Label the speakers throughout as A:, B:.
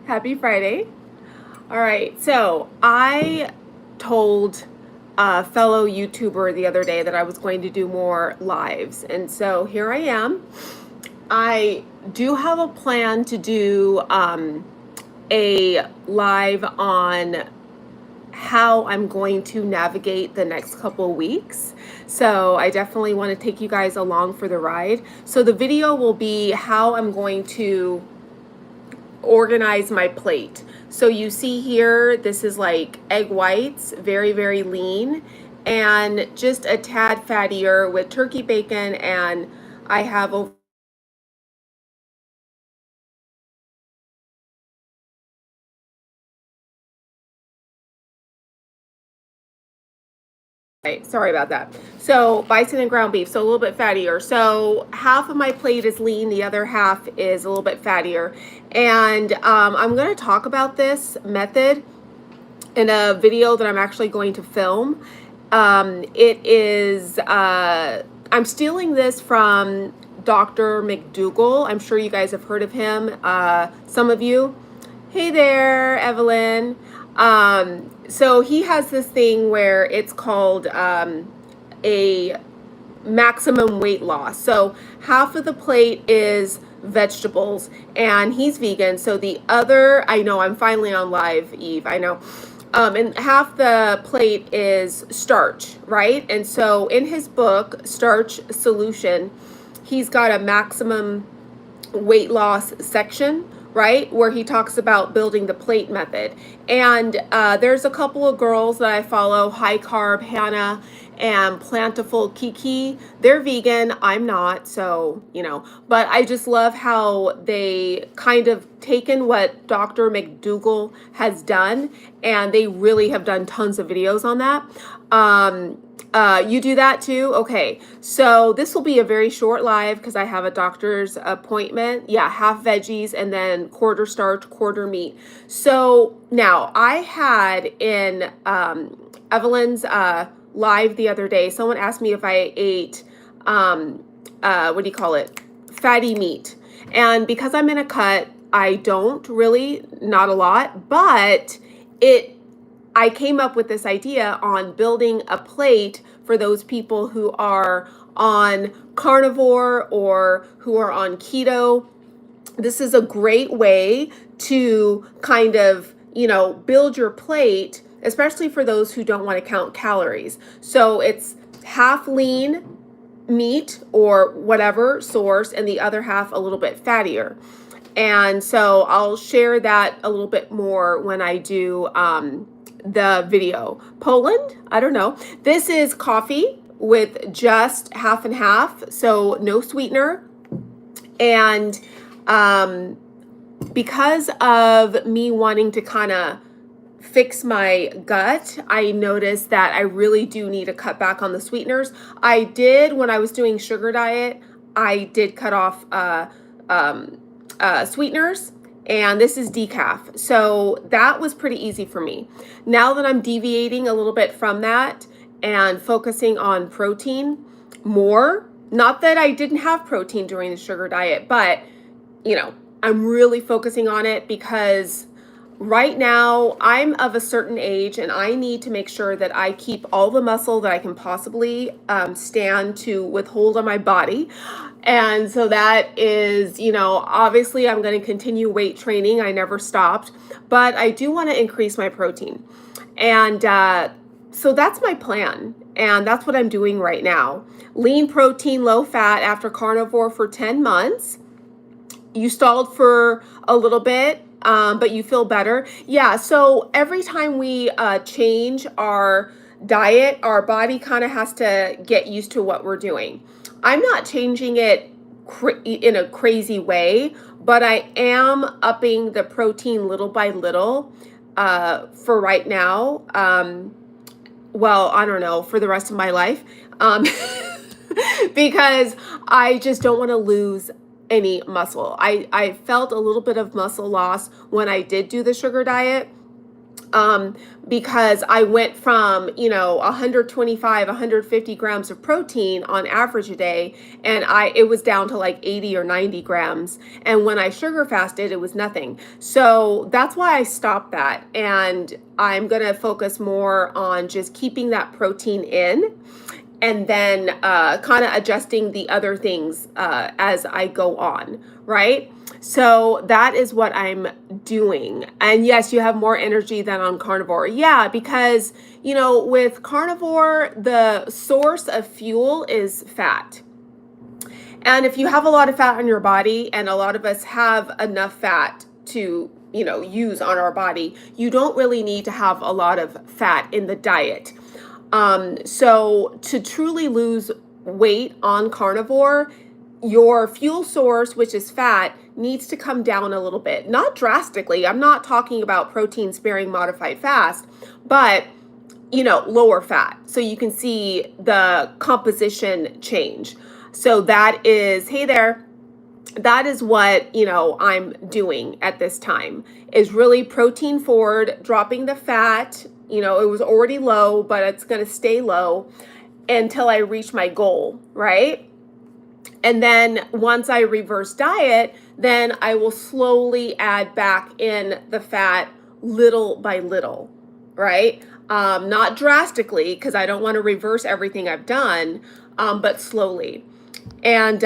A: Happy Friday. All right, so I told a fellow YouTuber the other day that I was going to do more lives, and so here I am. I do have a plan to do a live on how I'm going to navigate the next couple of weeks. So I definitely want to take you guys along for the ride. So the video will be how I'm going to organize my plate. So you see here, this is like egg whites, very, very lean, and just a tad fattier with turkey bacon, and I have over. Sorry about that. So bison and ground beef, so a little bit fattier. So half of my plate is lean, the other half is a little bit fattier. And I'm going to talk about this method in a video that I'm actually going to film. It is, I'm stealing this from Dr. McDougall. I'm sure you guys have heard of him, some of you. Hey there, Evelyn. So he has this thing where it's called a maximum weight loss. So half of the plate is vegetables, and he's vegan. So the other, I know I'm finally on live, Eve, I know. And half the plate is starch, right? And so in his book, Starch Solution, he's got a maximum weight loss section, right, where he talks about building the plate method. And there's a couple of girls that I follow, High Carb Hannah and Plantiful Kiki. They're vegan, I'm not, so but I just love how they kind of taken what Dr. McDougall has done, and they really have done tons of videos on that. You do that too? Okay, so this will be a very short live because I have a doctor's appointment. Yeah, half veggies and then quarter starch, quarter meat. So now I had in Evelyn's live the other day, someone asked me if I ate, what do you call it? Fatty meat. And because I'm in a cut, I don't really, not a lot, but I came up with this idea on building a plate for those people who are on carnivore or who are on keto. This is a great way to kind of, build your plate, especially for those who don't want to count calories. So it's half lean meat or whatever source, and the other half a little bit fattier. And so I'll share that a little bit more when I do the video. Poland, I don't know. This is coffee with just half and half, so no sweetener. And because of me wanting to kind of fix my gut, I noticed that I really do need to cut back on the sweeteners. I did, when I was doing sugar diet, I did cut off sweeteners, and this is decaf. So that was pretty easy for me. Now that I'm deviating a little bit from that and focusing on protein more, not that I didn't have protein during the sugar diet, but I'm really focusing on it because right now I'm of a certain age and I need to make sure that I keep all the muscle that I can possibly stand to withhold on my body. And so that is, obviously I'm going to continue weight training. I never stopped, but I do want to increase my protein. And so that's my plan. And that's what I'm doing right now. Lean protein, low fat after carnivore for 10 months. You stalled for a little bit, but you feel better. Yeah, so every time we change our diet, our body kind of has to get used to what we're doing. I'm not changing it in a crazy way, but I am upping the protein little by little for right now. Well, I don't know, for the rest of my life, because I just don't want to lose any muscle. I felt a little bit of muscle loss when I did do the sugar diet, um, because I went from, 125, 150 grams of protein on average a day, and it was down to like 80 or 90 grams. And when I sugar fasted, it was nothing. So that's why I stopped that. And I'm going to focus more on just keeping that protein in, and then kind of adjusting the other things as I go on, right? So that is what I'm doing. And yes, you have more energy than on carnivore. Yeah, because, with carnivore, the source of fuel is fat. And if you have a lot of fat on your body, and a lot of us have enough fat to, use on our body, you don't really need to have a lot of fat in the diet. So to truly lose weight on carnivore, your fuel source, which is fat, needs to come down a little bit. Not drastically. I'm not talking about protein sparing modified fast, but lower fat. So you can see the composition change. So that is, hey there, that is what, I'm doing at this time, is really protein forward, dropping the fat. It was already low, but it's going to stay low until I reach my goal, right? And then once I reverse diet, then I will slowly add back in the fat little by little, right? Not drastically, because I don't want to reverse everything I've done, but slowly. And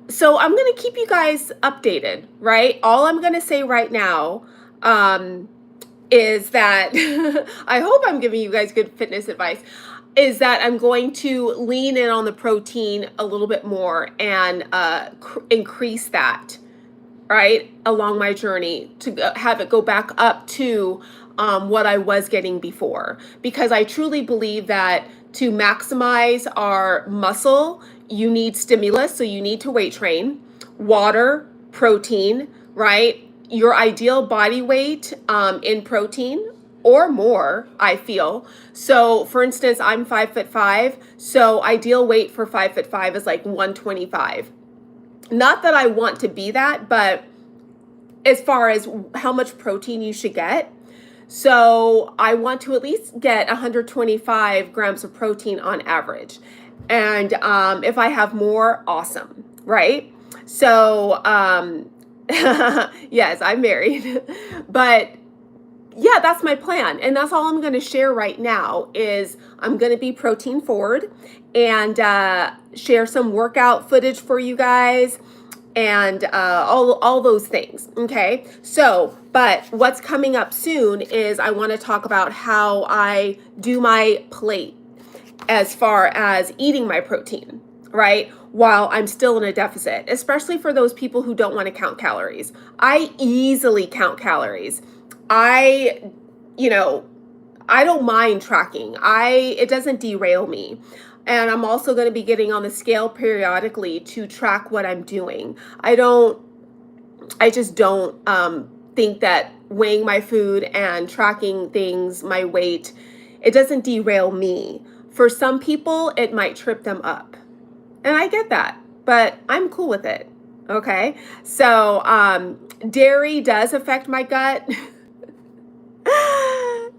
A: so I'm going to keep you guys updated, right? All I'm going to say right now is that I hope I'm giving you guys good fitness advice, is that I'm going to lean in on the protein a little bit more and increase that, right, along my journey to have it go back up to what I was getting before. Because I truly believe that to maximize our muscle, you need stimulus, so you need to weight train, water, protein, right? Your ideal body weight in protein or more, I feel. So for instance, I'm 5'5", so ideal weight for 5'5" is like 125. Not that I want to be that, but as far as how much protein you should get. So I want to at least get 125 grams of protein on average. And if I have more, awesome, right? So yes, I'm married. But yeah, that's my plan. And that's all I'm going to share right now, is I'm going to be protein forward and share some workout footage for you guys, and all those things. Okay. So, but what's coming up soon is I want to talk about how I do my plate as far as eating my protein, right? While I'm still in a deficit, especially for those people who don't want to count calories. I easily count calories. I don't mind tracking. It doesn't derail me. And I'm also going to be getting on the scale periodically to track what I'm doing. I just don't think that weighing my food and tracking things, my weight, it doesn't derail me. For some people, it might trip them up. And I get that, but I'm cool with it. Okay. So dairy does affect my gut.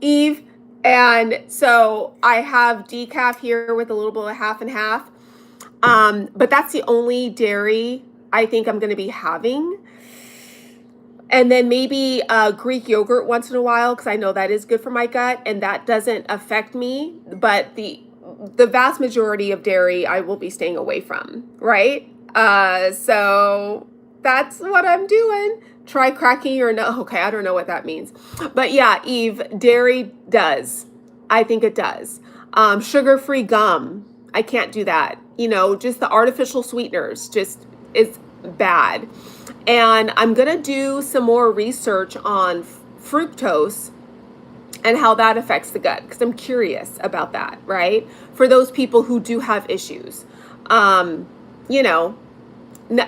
A: Eve. And so I have decaf here with a little bit of half and half. But that's the only dairy I think I'm going to be having. And then maybe Greek yogurt once in a while, because I know that is good for my gut and that doesn't affect me. But the vast majority of dairy I will be staying away from, right? So that's what I'm doing. Try cracking your nut. Okay, I don't know what that means. But yeah, Eve, dairy does. I think it does. Sugar-free gum. I can't do that. Just the artificial sweeteners just is bad. And I'm going to do some more research on fructose and how that affects the gut, because I'm curious about that, right? For those people who do have issues.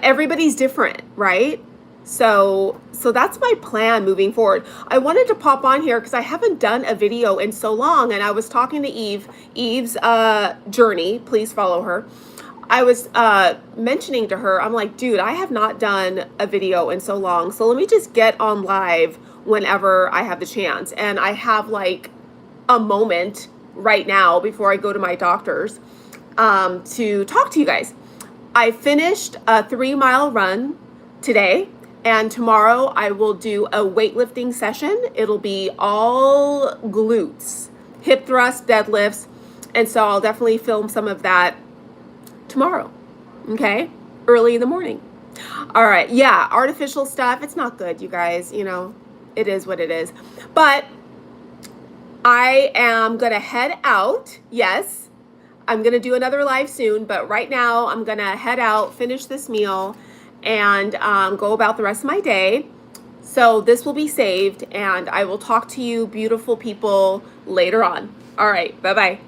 A: Everybody's different, right? So that's my plan moving forward. I wanted to pop on here because I haven't done a video in so long, and I was talking to Eve's journey. Please follow her. I was mentioning to her, I'm like, dude, I have not done a video in so long. So let me just get on live whenever I have the chance. And I have like a moment right now before I go to my doctor's to talk to you guys. I finished a 3-mile run today, and tomorrow I will do a weightlifting session. It'll be all glutes, hip thrusts, deadlifts, and so I'll definitely film some of that tomorrow, okay? Early in the morning. All right, yeah, artificial stuff, it's not good, you guys, you know, it is what it is. But I am gonna head out, yes. I'm gonna do another live soon, but right now I'm gonna head out, finish this meal, and go about the rest of my day. So this will be saved, and I will talk to you beautiful people later on. All right, bye-bye.